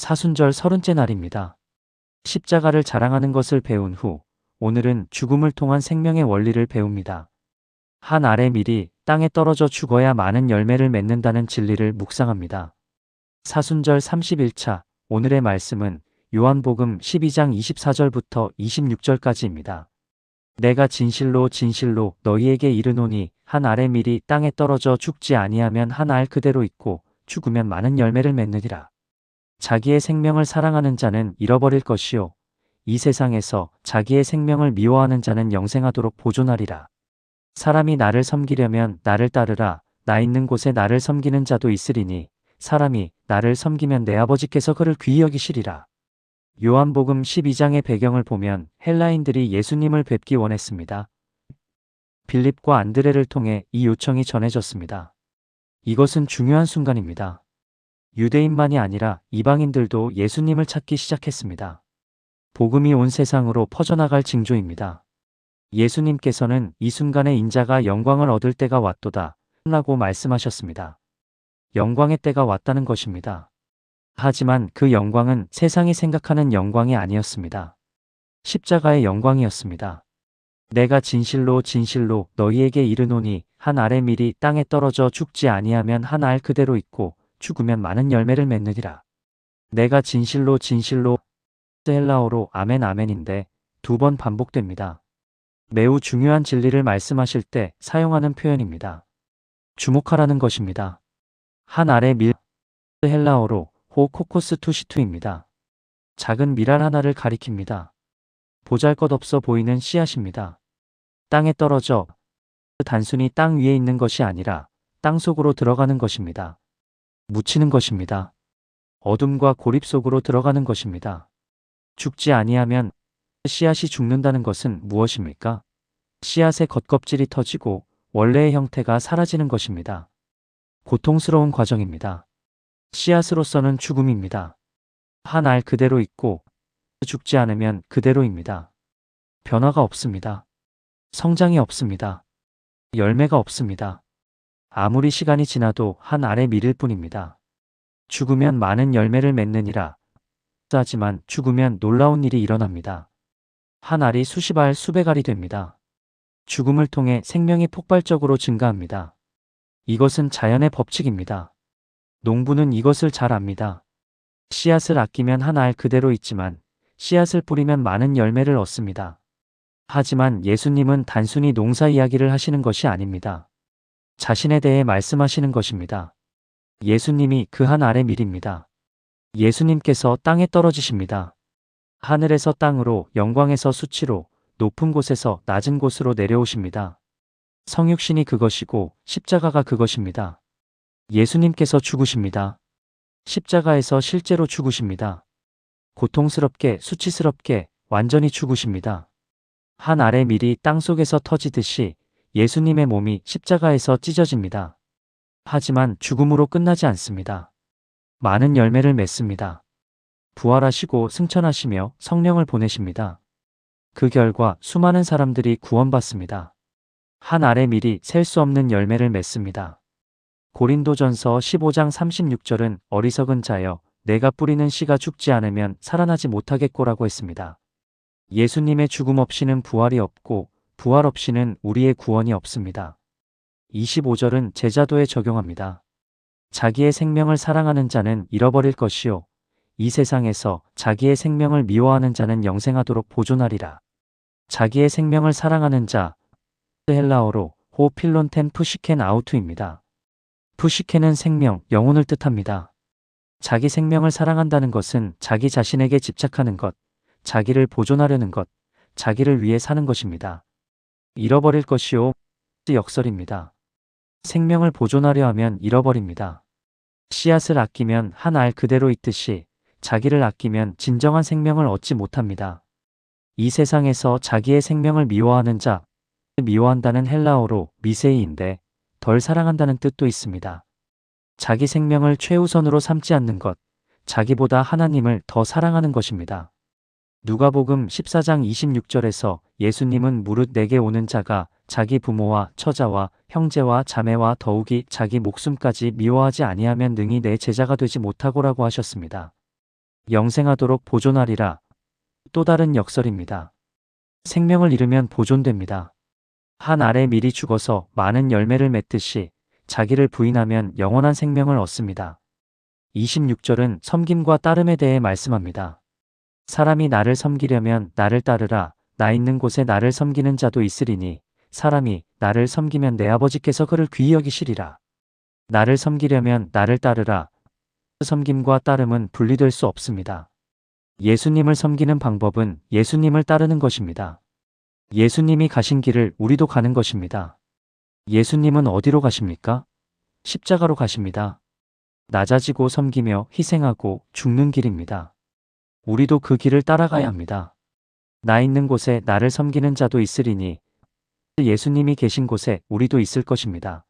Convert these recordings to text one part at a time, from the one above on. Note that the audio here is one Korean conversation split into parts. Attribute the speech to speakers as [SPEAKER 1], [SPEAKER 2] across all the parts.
[SPEAKER 1] 사순절 30째 날입니다. 십자가를 자랑하는 것을 배운 후 오늘은 죽음을 통한 생명의 원리를 배웁니다. 한 알의 밀이 땅에 떨어져 죽어야 많은 열매를 맺는다는 진리를 묵상합니다. 사순절 31차 오늘의 말씀은 요한복음 12장 24절부터 26절까지입니다. 내가 진실로 진실로 너희에게 이르노니 한 알의 밀이 땅에 떨어져 죽지 아니하면 한 알 그대로 있고 죽으면 많은 열매를 맺느니라. 자기의 생명을 사랑하는 자는 잃어버릴 것이요 이 세상에서 자기의 생명을 미워하는 자는 영생하도록 보존하리라. 사람이 나를 섬기려면 나를 따르라. 나 있는 곳에 나를 섬기는 자도 있으리니 사람이 나를 섬기면 내 아버지께서 그를 귀히 여기시리라. 요한복음 12장의 배경을 보면 헬라인들이 예수님을 뵙기 원했습니다. 빌립과 안드레를 통해 이 요청이 전해졌습니다. 이것은 중요한 순간입니다. 유대인만이 아니라 이방인들도 예수님을 찾기 시작했습니다. 복음이 온 세상으로 퍼져나갈 징조입니다. 예수님께서는 이 순간에 인자가 영광을 얻을 때가 왔도다 라고 말씀하셨습니다. 영광의 때가 왔다는 것입니다. 하지만 그 영광은 세상이 생각하는 영광이 아니었습니다. 십자가의 영광이었습니다. 내가 진실로 진실로 너희에게 이르노니 한 알의 밀이 땅에 떨어져 죽지 아니하면 한 알 그대로 있고 죽으면 많은 열매를 맺느니라. 내가 진실로 진실로 헬라어로 아멘 아멘인데 2번 반복됩니다. 매우 중요한 진리를 말씀하실 때 사용하는 표현입니다. 주목하라는 것입니다. 한 알의 밀 헬라어로 호 코코스 투시투입니다. 작은 밀알 하나를 가리킵니다. 보잘것없어 보이는 씨앗입니다. 땅에 떨어져 단순히 땅 위에 있는 것이 아니라 땅 속으로 들어가는 것입니다. 묻히는 것입니다. 어둠과 고립 속으로 들어가는 것입니다. 죽지 아니하면 씨앗이 죽는다는 것은 무엇입니까? 씨앗의 겉껍질이 터지고 원래의 형태가 사라지는 것입니다. 고통스러운 과정입니다. 씨앗으로서는 죽음입니다. 한 알 그대로 있고 죽지 않으면 그대로입니다. 변화가 없습니다. 성장이 없습니다. 열매가 없습니다. 아무리 시간이 지나도 한 알의 밀일 뿐입니다. 죽으면 많은 열매를 맺느니라. 하지만 죽으면 놀라운 일이 일어납니다. 한 알이 수십 알 수백 알이 됩니다. 죽음을 통해 생명이 폭발적으로 증가합니다. 이것은 자연의 법칙입니다. 농부는 이것을 잘 압니다. 씨앗을 아끼면 한 알 그대로 있지만 씨앗을 뿌리면 많은 열매를 얻습니다. 하지만 예수님은 단순히 농사 이야기를 하시는 것이 아닙니다. 자신에 대해 말씀하시는 것입니다. 예수님이 그 한 알의 밀입니다. 예수님께서 땅에 떨어지십니다. 하늘에서 땅으로, 영광에서 수치로, 높은 곳에서 낮은 곳으로 내려오십니다. 성육신이 그것이고 십자가가 그것입니다. 예수님께서 죽으십니다. 십자가에서 실제로 죽으십니다. 고통스럽게, 수치스럽게, 완전히 죽으십니다. 한 알의 밀이 땅속에서 터지듯이 예수님의 몸이 십자가에서 찢어집니다. 하지만 죽음으로 끝나지 않습니다. 많은 열매를 맺습니다. 부활하시고 승천하시며 성령을 보내십니다. 그 결과 수많은 사람들이 구원받습니다. 한 알의 밀이 셀 수 없는 열매를 맺습니다. 고린도전서 15장 36절은 어리석은 자여 내가 뿌리는 씨가 죽지 않으면 살아나지 못하겠고라고 했습니다. 예수님의 죽음 없이는 부활이 없고 부활 없이는 우리의 구원이 없습니다. 25절은 제자도에 적용합니다. 자기의 생명을 사랑하는 자는 잃어버릴 것이요 이 세상에서 자기의 생명을 미워하는 자는 영생하도록 보존하리라. 자기의 생명을 사랑하는 자 헬라어로 호 필론텐 푸시켄 아우투입니다. 푸시켄은 생명, 영혼을 뜻합니다. 자기 생명을 사랑한다는 것은 자기 자신에게 집착하는 것, 자기를 보존하려는 것, 자기를 위해 사는 것입니다. 잃어버릴 것이요 역설입니다. 생명을 보존하려 하면 잃어버립니다. 씨앗을 아끼면 한 알 그대로 있듯이 자기를 아끼면 진정한 생명을 얻지 못합니다. 이 세상에서 자기의 생명을 미워하는 자, 미워한다는 헬라어로 미세이인데 덜 사랑한다는 뜻도 있습니다. 자기 생명을 최우선으로 삼지 않는 것, 자기보다 하나님을 더 사랑하는 것입니다. 누가복음 14장 26절에서 예수님은 무릇 내게 오는 자가 자기 부모와 처자와 형제와 자매와 더욱이 자기 목숨까지 미워하지 아니하면 능히 내 제자가 되지 못하고라고 하셨습니다. 영생하도록 보존하리라. 또 다른 역설입니다. 생명을 잃으면 보존됩니다. 한 알의 밀이 죽어서 많은 열매를 맺듯이 자기를 부인하면 영원한 생명을 얻습니다. 26절은 섬김과 따름에 대해 말씀합니다. 사람이 나를 섬기려면 나를 따르라. 나 있는 곳에 나를 섬기는 자도 있으리니 사람이 나를 섬기면 내 아버지께서 그를 귀히 여기시리라. 나를 섬기려면 나를 따르라. 섬김과 따름은 분리될 수 없습니다. 예수님을 섬기는 방법은 예수님을 따르는 것입니다. 예수님이 가신 길을 우리도 가는 것입니다. 예수님은 어디로 가십니까? 십자가로 가십니다. 낮아지고 섬기며 희생하고 죽는 길입니다. 우리도 그 길을 따라가야 합니다. 나 있는 곳에 나를 섬기는 자도 있으리니 예수님이 계신 곳에 우리도 있을 것입니다.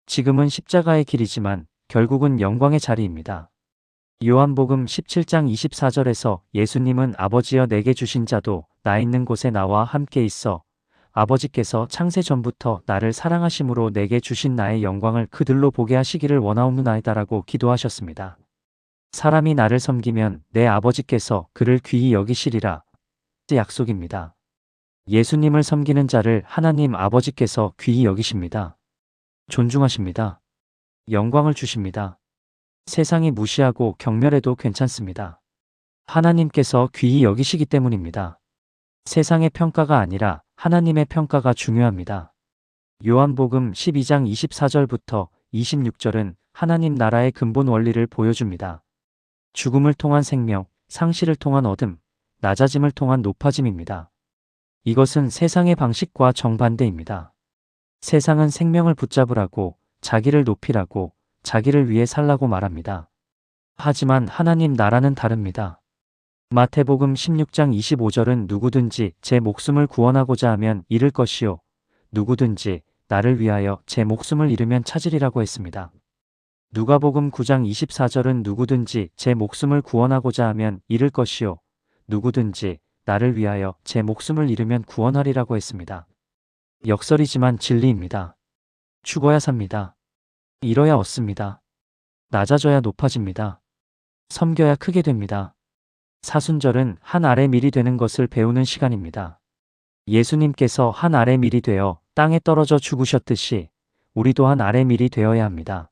[SPEAKER 1] 지금은 십자가의 길이지만 결국은 영광의 자리입니다. 요한복음 17장 24절에서 예수님은 아버지여 내게 주신 자도 나 있는 곳에 나와 함께 있어 아버지께서 창세 전부터 나를 사랑하심으로 내게 주신 나의 영광을 그들로 보게 하시기를 원하옵나이다라고 기도하셨습니다. 사람이 나를 섬기면 내 아버지께서 그를 귀히 여기시리라. 약속입니다. 예수님을 섬기는 자를 하나님 아버지께서 귀히 여기십니다. 존중하십니다. 영광을 주십니다. 세상이 무시하고 경멸해도 괜찮습니다. 하나님께서 귀히 여기시기 때문입니다. 세상의 평가가 아니라 하나님의 평가가 중요합니다. 요한복음 12장 24절부터 26절은 하나님 나라의 근본 원리를 보여줍니다. 죽음을 통한 생명, 상실을 통한 얻음, 낮아짐을 통한 높아짐입니다. 이것은 세상의 방식과 정반대입니다. 세상은 생명을 붙잡으라고, 자기를 높이라고, 자기를 위해 살라고 말합니다. 하지만 하나님 나라는 다릅니다. 마태복음 16장 25절은 누구든지 제 목숨을 구원하고자 하면 잃을 것이요 누구든지 나를 위하여 제 목숨을 잃으면 찾으리라고 했습니다. 누가복음 9장 24절은 누구든지 제 목숨을 구원하고자 하면 잃을 것이요 누구든지 나를 위하여 제 목숨을 잃으면 구원하리라고 했습니다. 역설이지만 진리입니다. 죽어야 삽니다. 잃어야 얻습니다. 낮아져야 높아집니다. 섬겨야 크게 됩니다. 사순절은 한 알의 밀이 되는 것을 배우는 시간입니다. 예수님께서 한 알의 밀이 되어 땅에 떨어져 죽으셨듯이 우리도 한 알의 밀이 되어야 합니다.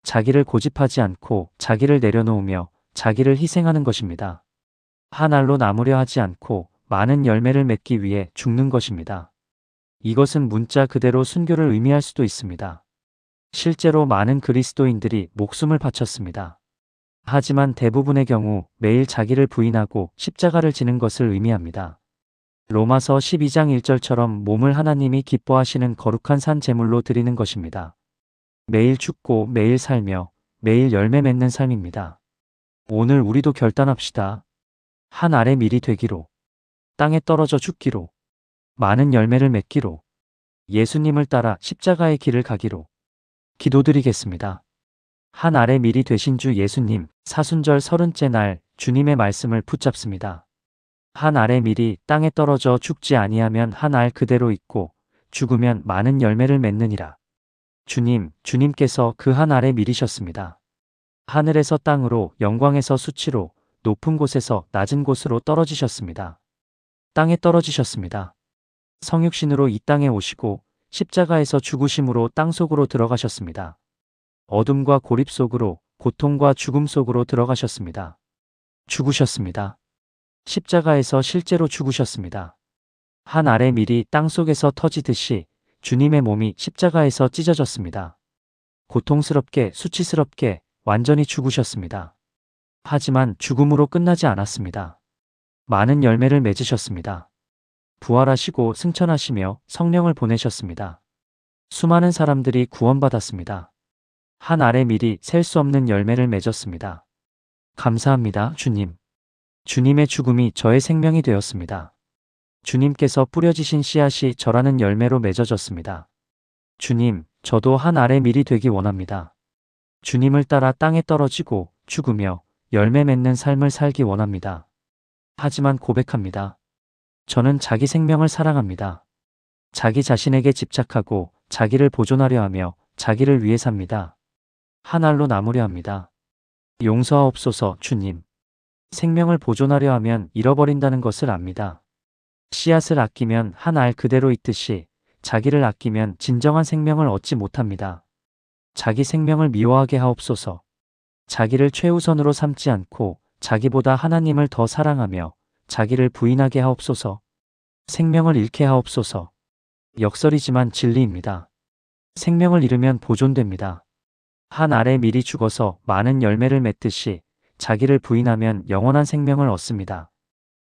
[SPEAKER 1] 자기를 고집하지 않고 자기를 내려놓으며 자기를 희생하는 것입니다. 한 알로 남으려 하지 않고 많은 열매를 맺기 위해 죽는 것입니다. 이것은 문자 그대로 순교를 의미할 수도 있습니다. 실제로 많은 그리스도인들이 목숨을 바쳤습니다. 하지만 대부분의 경우 매일 자기를 부인하고 십자가를 지는 것을 의미합니다. 로마서 12장 1절처럼 몸을 하나님이 기뻐하시는 거룩한 산 제물로 드리는 것입니다. 매일 죽고 매일 살며 매일 열매 맺는 삶입니다. 오늘 우리도 결단합시다. 한 알의 밀이 되기로, 땅에 떨어져 죽기로, 많은 열매를 맺기로, 예수님을 따라 십자가의 길을 가기로 기도드리겠습니다. 한 알의 밀이 되신 주 예수님, 사순절 30째 날 주님의 말씀을 붙잡습니다. 한 알의 밀이 땅에 떨어져 죽지 아니하면 한 알 그대로 있고 죽으면 많은 열매를 맺느니라. 주님께서 그 한 알의 밀이셨습니다. 하늘에서 땅으로, 영광에서 수치로, 높은 곳에서 낮은 곳으로 떨어지셨습니다. 땅에 떨어지셨습니다. 성육신으로 이 땅에 오시고 십자가에서 죽으심으로 땅속으로 들어가셨습니다. 어둠과 고립 속으로, 고통과 죽음 속으로 들어가셨습니다. 죽으셨습니다. 십자가에서 실제로 죽으셨습니다. 한 알의 밀이 땅속에서 터지듯이 주님의 몸이 십자가에서 찢어졌습니다. 고통스럽게, 수치스럽게 완전히 죽으셨습니다. 하지만 죽음으로 끝나지 않았습니다. 많은 열매를 맺으셨습니다. 부활하시고 승천하시며 성령을 보내셨습니다. 수많은 사람들이 구원받았습니다. 한 알의 밀이 셀 수 없는 열매를 맺었습니다. 감사합니다, 주님. 주님의 죽음이 저의 생명이 되었습니다. 주님께서 뿌려지신 씨앗이 저라는 열매로 맺어졌습니다. 주님, 저도 한 알의 밀이 되기 원합니다. 주님을 따라 땅에 떨어지고 죽으며 열매 맺는 삶을 살기 원합니다. 하지만 고백합니다. 저는 자기 생명을 사랑합니다. 자기 자신에게 집착하고 자기를 보존하려 하며 자기를 위해 삽니다. 한 알로 남으려 합니다. 용서하옵소서, 주님. 생명을 보존하려 하면 잃어버린다는 것을 압니다. 씨앗을 아끼면 한 알 그대로 있듯이 자기를 아끼면 진정한 생명을 얻지 못합니다. 자기 생명을 미워하게 하옵소서. 자기를 최우선으로 삼지 않고 자기보다 하나님을 더 사랑하며 자기를 부인하게 하옵소서. 생명을 잃게 하옵소서. 역설이지만 진리입니다. 생명을 잃으면 보존됩니다. 한 알에 미리 죽어서 많은 열매를 맺듯이 자기를 부인하면 영원한 생명을 얻습니다.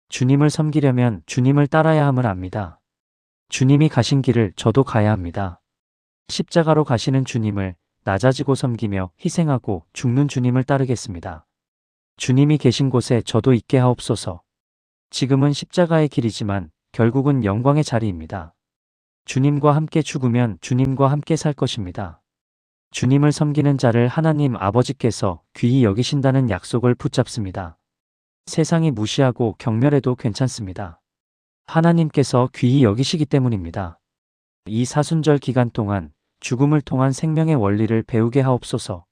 [SPEAKER 1] 주님을 섬기려면 주님을 따라야 함을 압니다. 주님이 가신 길을 저도 가야 합니다. 십자가로 가시는 주님을 낮아지고 섬기며 희생하고 죽는 주님을 따르겠습니다. 주님이 계신 곳에 저도 있게 하옵소서. 지금은 십자가의 길이지만 결국은 영광의 자리입니다. 주님과 함께 죽으면 주님과 함께 살 것입니다. 주님을 섬기는 자를 하나님 아버지께서 귀히 여기신다는 약속을 붙잡습니다. 세상이 무시하고 경멸해도 괜찮습니다. 하나님께서 귀히 여기시기 때문입니다. 이 사순절 기간 동안 죽음을 통한 생명의 원리를 배우게 하옵소서.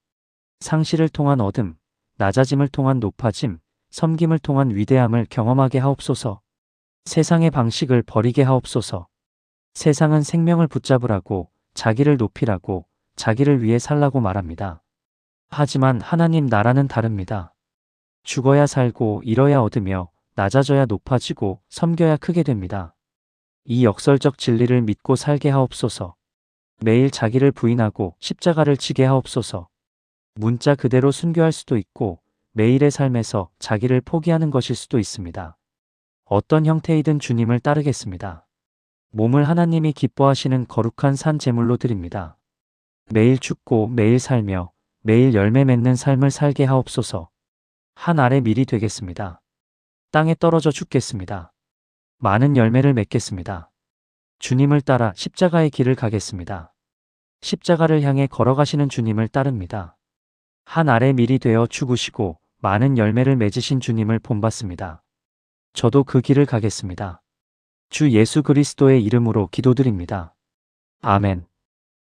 [SPEAKER 1] 상실을 통한 얻음, 낮아짐을 통한 높아짐, 섬김을 통한 위대함을 경험하게 하옵소서. 세상의 방식을 버리게 하옵소서. 세상은 생명을 붙잡으라고, 자기를 높이라고, 자기를 위해 살라고 말합니다. 하지만 하나님 나라는 다릅니다. 죽어야 살고 잃어야 얻으며 낮아져야 높아지고 섬겨야 크게 됩니다. 이 역설적 진리를 믿고 살게 하옵소서. 매일 자기를 부인하고 십자가를 지게 하옵소서. 문자 그대로 순교할 수도 있고 매일의 삶에서 자기를 포기하는 것일 수도 있습니다. 어떤 형태이든 주님을 따르겠습니다. 몸을 하나님이 기뻐하시는 거룩한 산 제물로 드립니다. 매일 죽고 매일 살며 매일 열매 맺는 삶을 살게 하옵소서. 한 알의 밀이 되겠습니다. 땅에 떨어져 죽겠습니다. 많은 열매를 맺겠습니다. 주님을 따라 십자가의 길을 가겠습니다. 십자가를 향해 걸어가시는 주님을 따릅니다. 한 알의 밀이 되어 죽으시고 많은 열매를 맺으신 주님을 본받습니다. 저도 그 길을 가겠습니다. 주 예수 그리스도의 이름으로 기도드립니다. 아멘.